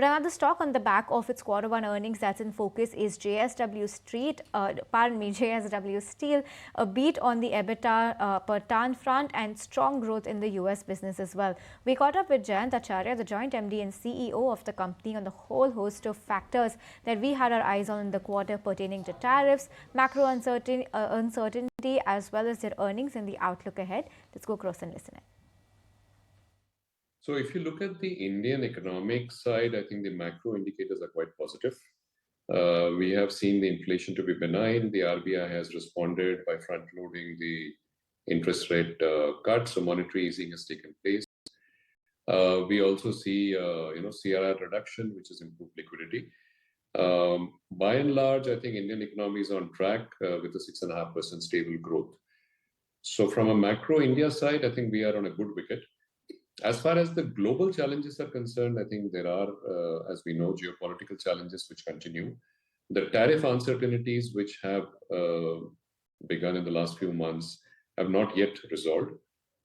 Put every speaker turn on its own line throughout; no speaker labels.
But another stock on the back of its quarter one earnings that's in focus is JSW JSW Steel, a beat on the EBITDA per ton front and strong growth in the US business as well. We caught up with Jayant Acharya, the joint MD and CEO of the company, on the whole host of factors that we had our eyes on in the quarter pertaining to tariffs, macro uncertainty, as well as their earnings and the outlook ahead. Let's go across and listen in.
So if you look at the Indian economic side, I think the macro indicators are quite positive. We have seen the inflation to be benign. The RBI has responded by front-loading the interest rate cuts, so monetary easing has taken place. We also see, CRR reduction, which has improved liquidity. By and large, I think Indian economy is on track with a 6.5% stable growth. So from a macro India side, I think we are on a good wicket. As far as the global challenges are concerned, I think there are, as we know, geopolitical challenges which continue. The tariff uncertainties which have begun in the last few months have not yet resolved.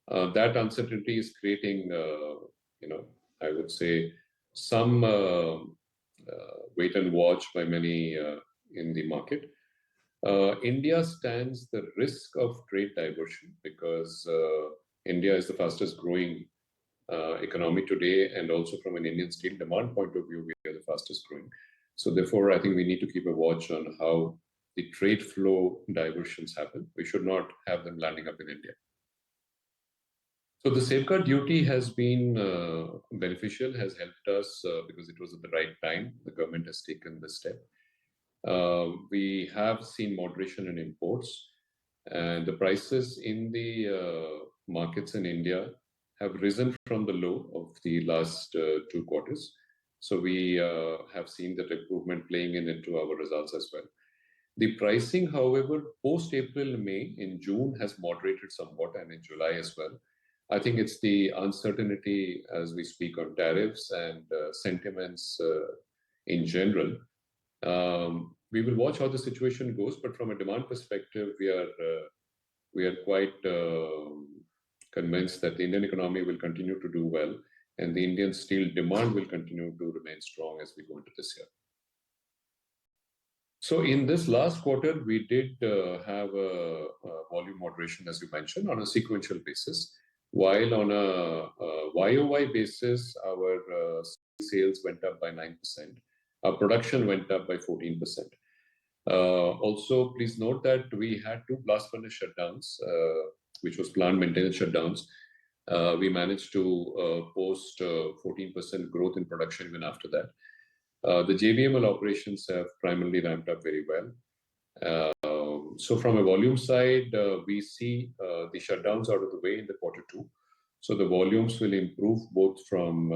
That uncertainty is creating, I would say, some wait and watch by many in the market. India stands the risk of trade diversion because India is the fastest growing economy today, and also from an Indian steel demand point of view, we are the fastest growing. So therefore, I think we need to keep a watch on how the trade flow diversions happen. We should not have them landing up in India. So the safeguard duty has been beneficial, has helped us because it was at the right time. The government has taken this step. We have seen moderation in imports, and the prices in the markets in India have risen from the low of the last 2 quarters. So we have seen that improvement playing into our results as well. The pricing, however, post-April and May, in June has moderated somewhat, and in July as well. I think it's the uncertainty as we speak on tariffs and sentiments in general. We will watch how the situation goes, but from a demand perspective, we are quite convinced that the Indian economy will continue to do well, and the Indian steel demand will continue to remain strong as we go into this year. So in this last quarter, we did have a volume moderation, as you mentioned, on a sequential basis, while on a YOY basis, our sales went up by 9%. Our production went up by 14%. Also, please note that we had 2 blast furnace shutdowns, which was planned maintenance shutdowns. We managed to post 14% growth in production even after that. The JVML operations have primarily ramped up very well. So from a volume side, we see the shutdowns out of the way in the quarter 2. So the volumes will improve both from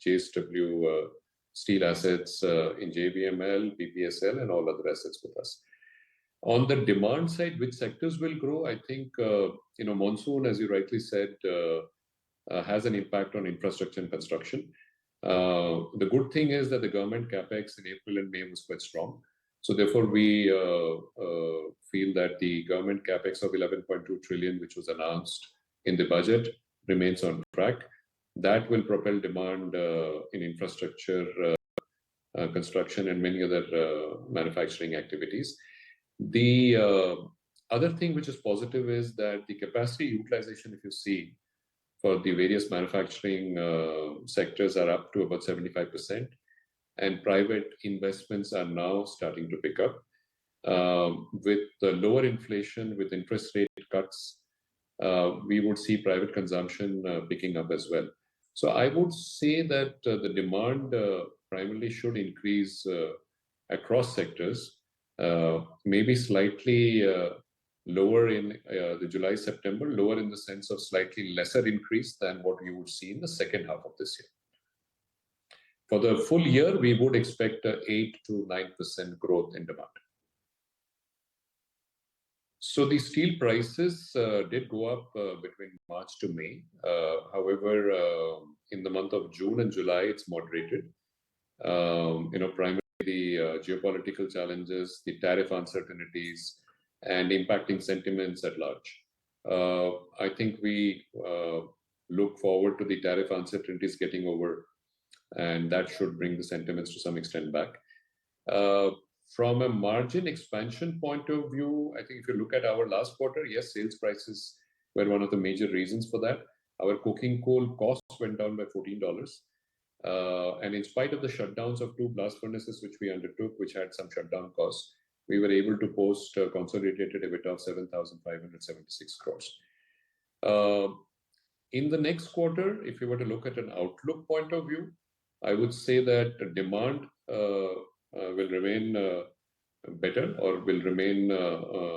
JSW steel assets in JVML, BPSL, and all other assets with us. On the demand side, which sectors will grow? I think, monsoon, as you rightly said, has an impact on infrastructure and construction. The good thing is that the government capex in April and May was quite strong. So therefore, we feel that the government capex of 11.2 trillion, which was announced in the budget, remains on track. That will propel demand in infrastructure, construction, and many other manufacturing activities. The other thing which is positive is that the capacity utilization, if you see, for the various manufacturing sectors are up to about 75%, and private investments are now starting to pick up. With the lower inflation, with interest rate cuts, we would see private consumption picking up as well. So I would say that the demand primarily should increase across sectors, maybe slightly lower in the July-September, lower in the sense of slightly lesser increase than what you would see in the second half of this year. For the full year, we would expect 8 to 9% growth in demand. So the steel prices did go up between March to May. However, in the month of June and July, it's moderated. Primarily the geopolitical challenges, the tariff uncertainties, and impacting sentiments at large. I think we look forward to the tariff uncertainties getting over and that should bring the sentiments to some extent back. From a margin expansion point of view, I think if you look at our last quarter, yes, sales prices were one of the major reasons for that. Our coking coal costs went down by $14. And in spite of the shutdowns of 2 blast furnaces which we undertook, which had some shutdown costs, we were able to post a consolidated EBITDA of 7,576 crores. In the next quarter, if you were to look at an outlook point of view, I would say that demand will remain better or will remain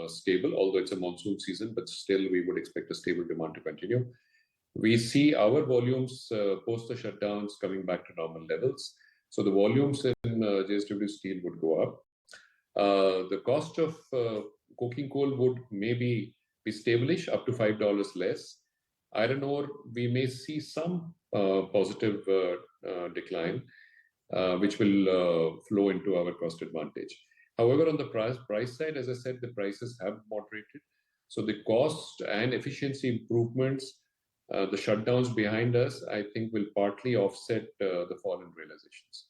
stable, although it's a monsoon season, but still we would expect a stable demand to continue. We see our volumes post the shutdowns coming back to normal levels. So the volumes in JSW Steel would go up. The cost of coking coal would maybe be stable-ish, up to $5 less. Iron ore, we may see some positive decline, which will flow into our cost advantage. However, on the price side, as I said, the prices have moderated. So the cost and efficiency improvements, the shutdowns behind us, I think will partly offset the fall in realizations.